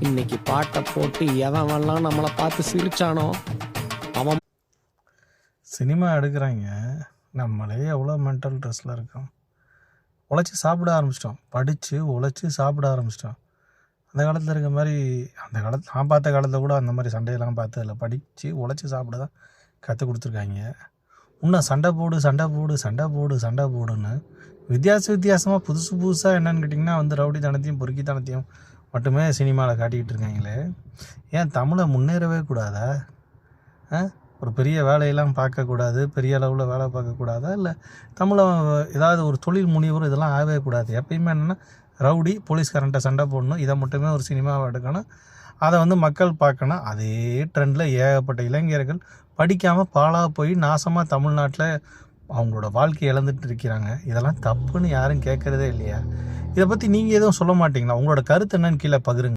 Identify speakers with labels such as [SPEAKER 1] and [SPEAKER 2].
[SPEAKER 1] இன்னைக்கு பாட்டை போட்டு எவன்லாம் நம்மளை பார்த்து சிரிச்சானோ அவன்.
[SPEAKER 2] சினிமா எடுக்கிறாங்க, நம்மளே எவ்வளோ மென்டல் ஸ்ட்ரெஸ்ஸில் இருக்கோம். உழைச்சி சாப்பிட ஆரம்பிச்சிட்டோம், படித்து உழைச்சி சாப்பிட ஆரம்பிச்சிட்டோம். அந்த காலத்தில் இருக்க மாதிரி, அந்த காலத்தில் நான் பார்த்த காலத்தில் கூட அந்த மாதிரி சண்டையெல்லாம் பார்த்ததில்ல. படித்து உழைச்சி சாப்பிட தான் கற்றுக் கொடுத்துருக்காங்க. இன்னும் சண்டை போடு சண்டை போடு சண்டை போடு சண்டை போடுன்னு வித்தியாசமாக புதுசாக என்னென்னு கேட்டிங்கன்னா ரவுடித்தனத்தையும் பொறுக்கித்தனத்தையும் மட்டுமே சினிமாவில் காட்டிக்கிட்டு இருக்காங்களே. ஏன் தமிழை முன்னேறவே கூடாதா? ஒரு பெரிய வேலையெல்லாம் பார்க்கக்கூடாது, பெரிய அளவில் வேலை பார்க்கக்கூடாதா? இல்லை தமிழை ஏதாவது ஒரு தொழில் முனைவோர் இதெல்லாம் ஆகவே கூடாது. எப்பயுமே என்னென்னா ரவுடி போலீஸ்காரன்ட்ட சண்டை போடணும், இதை மட்டுமே ஒரு சினிமாவை எடுக்கணும், அதை மக்கள் பார்க்கணும். அதே ட்ரெண்டில் ஏகப்பட்ட இளைஞர்கள் படிக்காமல் பாழாக போய் நாசமாக தமிழ்நாட்டில் அவங்களோட வாழ்க்கையை இழந்துட்டு இருக்கிறாங்க. இதெல்லாம் தப்புன்னு யாரும் கேட்குறதே இல்லையா? இதை பற்றி நீங்கள் எதுவும் சொல்ல மாட்டிங்களா? உங்களோட கருத்து என்னன்னு கீழே பகிருங்க.